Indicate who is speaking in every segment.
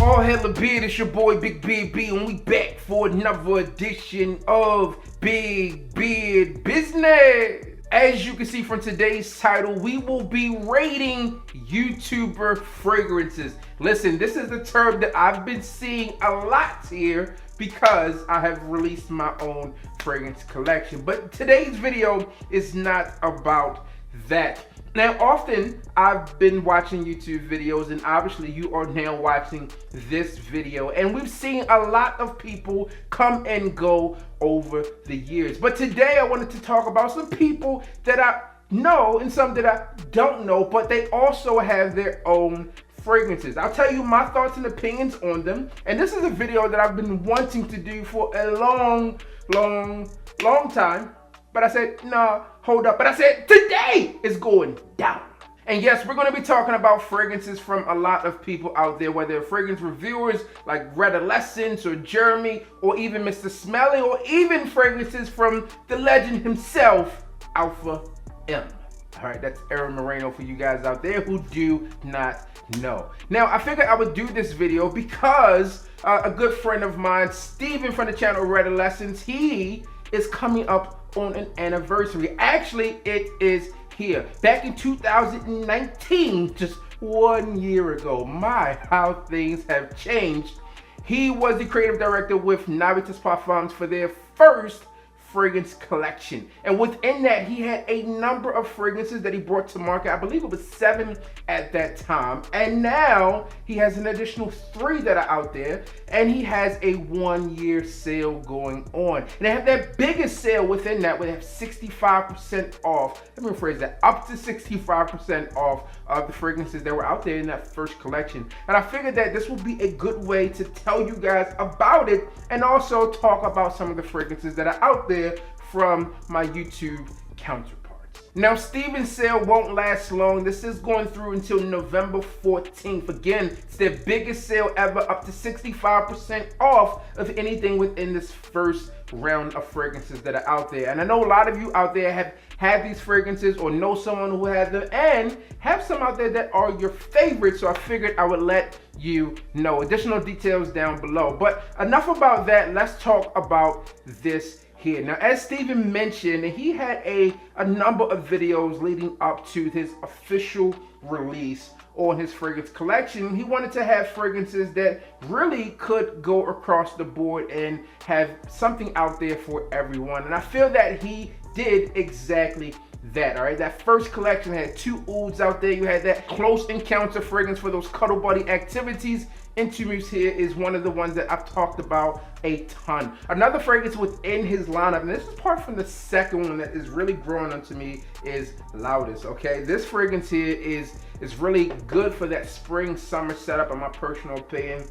Speaker 1: All hella beard, it's your boy Big Beard B, and we back for another edition of Big Beard Business. As you can see from today's title, we will be rating YouTuber fragrances. Listen, this is a term that I've been seeing a lot here because I have released my own fragrance collection. But today's video is not about that. Now, often I've been watching YouTube videos, and obviously you are now watching this video, and we've seen a lot of people come and go over the years. But today I wanted to talk about some people that I know and some that I don't know, but they also have their own fragrances. I'll tell you my thoughts and opinions on them, and this is a video that I've been wanting to do for a long time. But I said, nah, hold up. But I said, today is going down. And yes, we're going to be talking about fragrances from a lot of people out there, whether fragrance reviewers like Redolessence or Jeremy, or even Mr. Smelly, or even fragrances from the legend himself, Alpha M. All right, that's Moreno for you guys out there who do not know. Now, I figured I would do this video because a good friend of mine, Steven from the channel Redolessence, he is coming up on an anniversary. Actually, it is here. Back in 2019, just 1 year ago. My, how things have changed. He was the creative director with Navitus Parfums for their first fragrance collection, and within that he had a number of fragrances that he brought to market. I believe it was 7 at that time, and now he has an additional 3 that are out there, and he has a 1-year sale going on, and they have their biggest sale within that where they have 65% off. Let me rephrase that, up to 65% off of the fragrances that were out there in that first collection. And I figured that this would be a good way to tell you guys about it, and also talk about some of the fragrances that are out there from my YouTube counterparts. Now, Steven's sale won't last long. This is going through until November 14th. Again, it's their biggest sale ever, up to 65% off of anything within this first round of fragrances that are out there. And I know a lot of you out there have had these fragrances or know someone who had them, and have some out there that are your favorites, so I figured I would let you know. Additional details down below. But enough about that, let's talk about this here. Now, as Steven mentioned, he had a number of videos leading up to his official release on his fragrance collection. He wanted to have fragrances that really could go across the board and have something out there for everyone. And I feel that he did exactly that. All right, that first collection had 2 ouds out there. You had that close encounter fragrance for those cuddle buddy activities. Intimus here is one of the ones that I've talked about a ton. Another fragrance within his lineup, and this is part from the second one that is really growing onto me, is Loudest. Okay, this fragrance here is really good for that spring summer setup, in my personal opinion.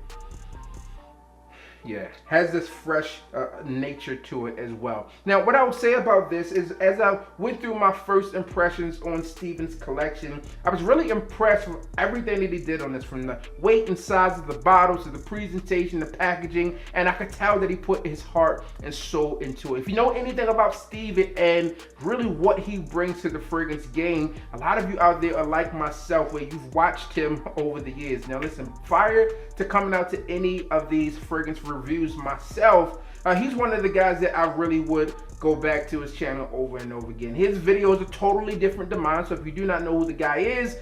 Speaker 1: Yeah, has this fresh nature to it as well. Now, what I will say about this is, as I went through my first impressions on Steven's collection, I was really impressed with everything that he did on this, from the weight and size of the bottles to the presentation, the packaging, and I could tell that he put his heart and soul into it. If you know anything about Steven and really what he brings to the fragrance game, a lot of you out there are like myself, where you've watched him over the years. Now listen, prior to coming out to any of these fragrance reviews myself, he's one of the guys that I really would go back to his channel over and over again. His videos are totally different than mine, so if you do not know who the guy is,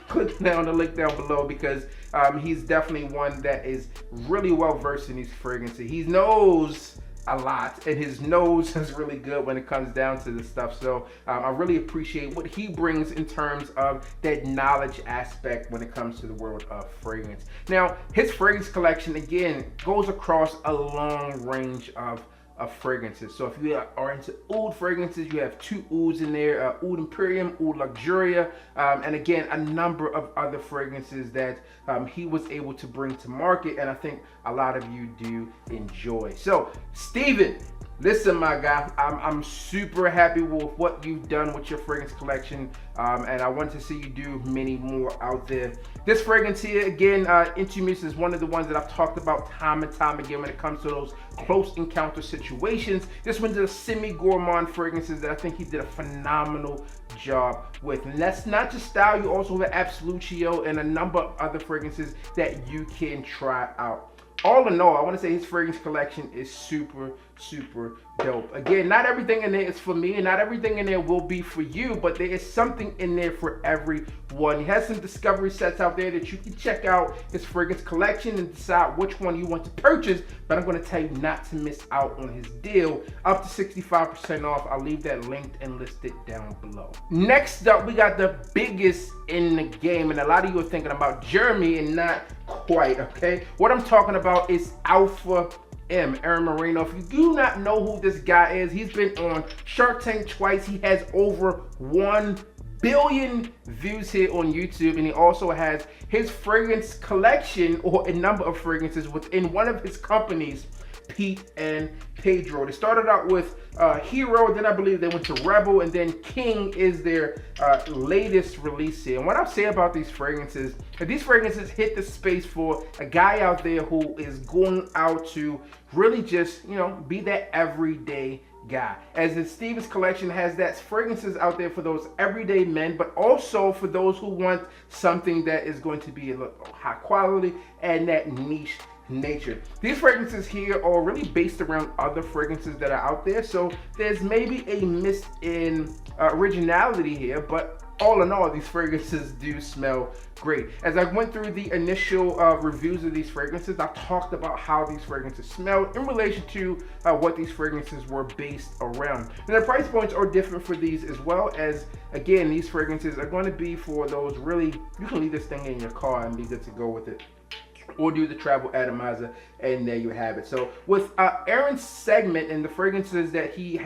Speaker 1: click down the link down below, because he's definitely one that is really well versed in these fragrances. He knows a lot, and his nose is really good when it comes down to this stuff. So I really appreciate what he brings in terms of that knowledge aspect when it comes to the world of fragrance. Now, his fragrance collection, again, goes across a long range of fragrances. So if you are into oud fragrances, you have 2 ouds in there, Oud Imperium, Oud Luxuria, and again, a number of other fragrances that he was able to bring to market, and I think a lot of you do enjoy. So, Steven, listen, my guy, I'm super happy with what you've done with your fragrance collection, and I want to see you do many more out there. This fragrance here, again, Intimus, is one of the ones that I've talked about time and time again when it comes to those close encounter situations. This one's a semi-gourmand fragrances that I think he did a phenomenal job with. And that's not just style, you also have Absolutio and a number of other fragrances that you can try out. All in all, I want to say his fragrance collection is super dope. Again, not everything in there is for me, and not everything in there will be for you, but there is something in there for everyone. He has some discovery sets out there that you can check out his fragrance collection and decide which one you want to purchase, but I'm going to tell you not to miss out on his deal. Up to 65% off. I'll leave that linked and listed down below. Next up, we got the biggest in the game, and a lot of you are thinking about Jeremy, and not quite, okay? What I'm talking about is Alpha Aaron Moreno. If you do not know who this guy is, he's been on Shark Tank twice. He has over 1 billion views here on YouTube, and he also has his fragrance collection, or a number of fragrances within one of his companies, Pete and Pedro. They started out with Hero, then I believe they went to Rebel, and then King is their latest release here. And what I'll say about these fragrances hit the space for a guy out there who is going out to really just, you know, be that everyday guy. As the Stevens collection has that fragrances out there for those everyday men, but also for those who want something that is going to be a little high quality and that niche nature. These fragrances here are really based around other fragrances that are out there, so there's maybe a miss in originality here, but all in all, these fragrances do smell great. As I went through the initial reviews of these fragrances, I talked about how these fragrances smelled in relation to what these fragrances were based around. And the price points are different for these, as well as, again, these fragrances are going to be for those really, you can leave this thing in your car and be good to go with it, or do the travel atomizer, and there you have it. So with Aaron's segment and the fragrances that he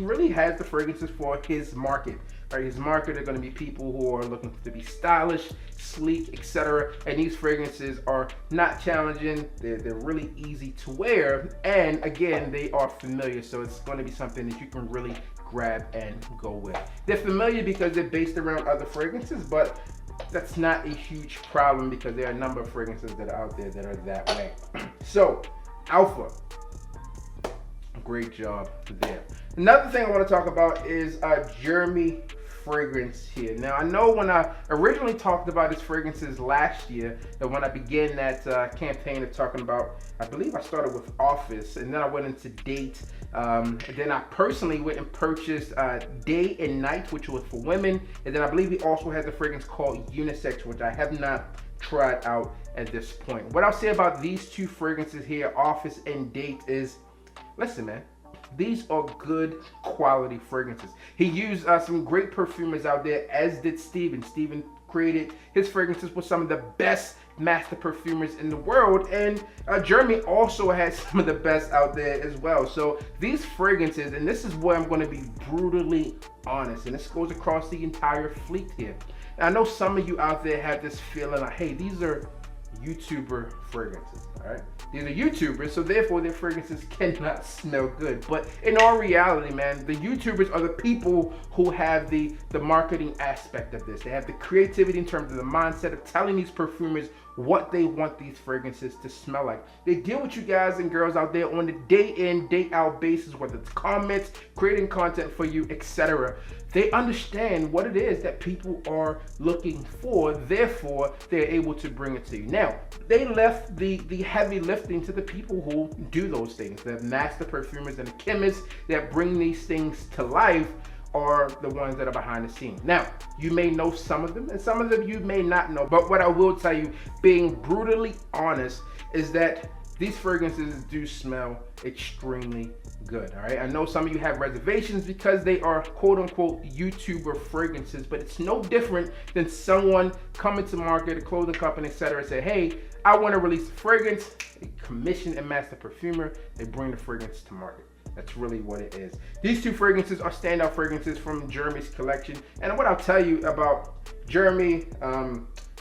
Speaker 1: really has the fragrances for his market. Right, his market are going to be people who are looking to be stylish, sleek, etc. And these fragrances are not challenging. They're really easy to wear, and again, they are familiar. So it's going to be something that you can really grab and go with. They're familiar because they're based around other fragrances, but that's not a huge problem because there are a number of fragrances that are out there that are that way. So, Alpha, great job there. Another thing I want to talk about is Jeremy fragrance here. Now, I know when I originally talked about his fragrances last year, and when I began that campaign of talking about, I believe I started with Office, and then I went into Date, and then I personally went and purchased Day and Night, which was for women, and then I believe he also has a fragrance called Unisex, which I have not tried out at this point. What I'll say about these two fragrances here, Office and Date, is, listen, man, these are good quality fragrances. He used some great perfumers out there, as did Steven. Steven created his fragrances with some of the best master perfumers in the world, and Jeremy also has some of the best out there as well. So these fragrances, and this is where I'm going to be brutally honest, and this goes across the entire fleet here. And I know some of you out there have this feeling like, hey, these are YouTuber fragrances, all right? These are YouTubers, so therefore their fragrances cannot smell good. But in all reality, man, the YouTubers are the people who have the marketing aspect of this. They have the creativity in terms of the mindset of telling these perfumers what they want these fragrances to smell like. They deal with you guys and girls out there on a day in, day out basis, whether it's comments, creating content for you, etc. They understand what it is that people are looking for, therefore they're able to bring it to you. Now, they left the heavy lifting to the people who do those things. The master perfumers and the chemists that bring these things to life are the ones that are behind the scenes. Now, you may know some of them, and some of them you may not know, but what I will tell you, being brutally honest, is that these fragrances do smell extremely good, all right? I know some of you have reservations because they are quote-unquote YouTuber fragrances, but it's no different than someone coming to market, a clothing company, etc., and say, hey, I want to release a fragrance. They commission a master perfumer, they bring the fragrance to market. That's really what it is. These two fragrances are standout fragrances from Jeremy's collection. And what I'll tell you about Jeremy,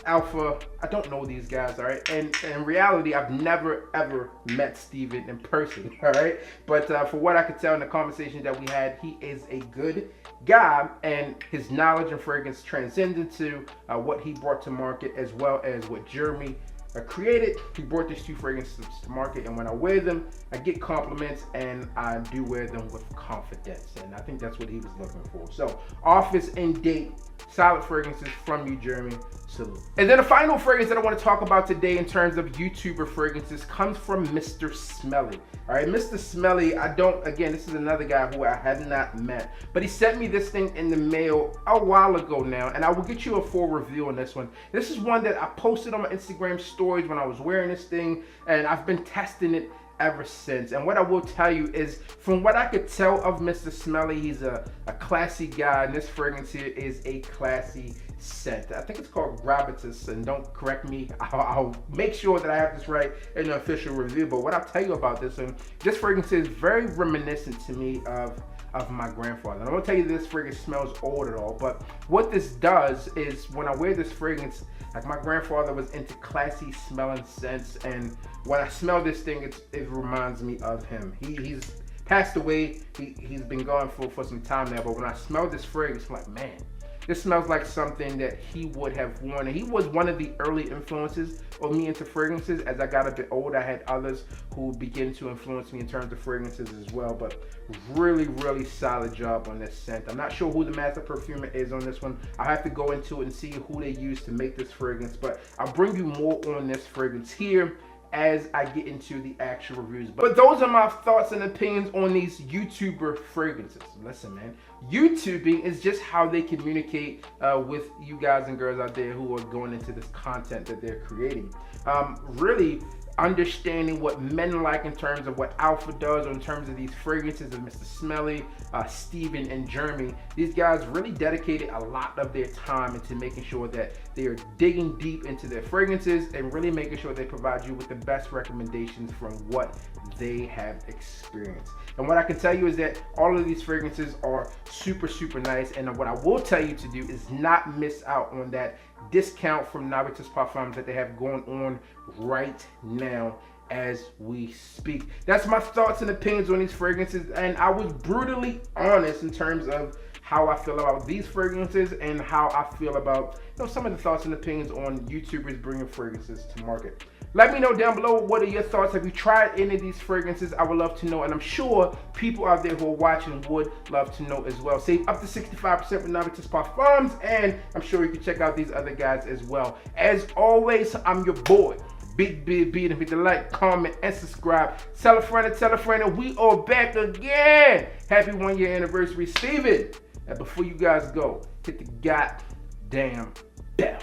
Speaker 1: Alpha, I don't know these guys, all right? And in reality, I've never, ever met Steven in person, all right? But for what I could tell in the conversations that we had, he is a good guy, and his knowledge and fragrance transcends into what he brought to market, as well as what Jeremy created. He brought these 2 fragrances to market, and when I wear them, I get compliments, and I do wear them with confidence, and I think that's what he was looking for. So, Office and Date, solid fragrances from you, Jeremy. Salute. And then the final fragrance that I want to talk about today in terms of YouTuber fragrances comes from Mr. Smelly. All right, Mr. Smelly, again, this is another guy who I have not met, but he sent me this thing in the mail a while ago now, and I will get you a full review on this one. This is one that I posted on my Instagram stories when I was wearing this thing, and I've been testing it ever since. And what I will tell you is, from what I could tell of Mr. Smelly, he's a classy guy, and this fragrance here is a classy scent. I think it's called Redolessence, and don't correct me. I'll make sure that I have this right in the official review. But what I'll tell you about this one, this fragrance is very reminiscent to me of my grandfather. And I won't tell you this fragrance smells old at all, but what this does is, when I wear this fragrance, like, my grandfather was into classy smelling scents, and when I smell this thing, it reminds me of him. He's passed away. He's been gone for some time now, but when I smell this fragrance, I'm like, man, this smells like something that he would have worn. And he was one of the early influences of me into fragrances. As I got a bit older, I had others who began to influence me in terms of fragrances as well. But really, really solid job on this scent. I'm not sure who the master perfumer is on this one. I'll have to go into it and see who they used to make this fragrance. But I'll bring you more on this fragrance here as I get into the actual reviews. But those are my thoughts and opinions on these YouTuber fragrances. Listen, man, YouTubing is just how they communicate with you guys and girls out there who are going into this content that they're creating. Really understanding what men like in terms of what Alpha does, or in terms of these fragrances of Mr. Smelly, Steven, and Jeremy. These guys really dedicated a lot of their time into making sure that they are digging deep into their fragrances and really making sure they provide you with the best recommendations from what they have experienced. And what I can tell you is that all of these fragrances are super, super nice. And what I will tell you to do is not miss out on that discount from Navitus Parfums that they have going on right now as we speak. That's my thoughts and opinions on these fragrances, and I was brutally honest in terms of how I feel about these fragrances and how I feel about, some of the thoughts and opinions on YouTubers bringing fragrances to market. Let me know down below, what are your thoughts? Have you tried any of these fragrances? I would love to know, and I'm sure people out there who are watching would love to know as well. Save up to 65% with Navitus Parfums, and I'm sure you can check out these other guys as well. As always, I'm your boy, Big Beard Beat. If you can like, comment, and subscribe. Tell a friend, and we are back again. Happy 1-year anniversary, Steven. And before you guys go, hit the goddamn bell.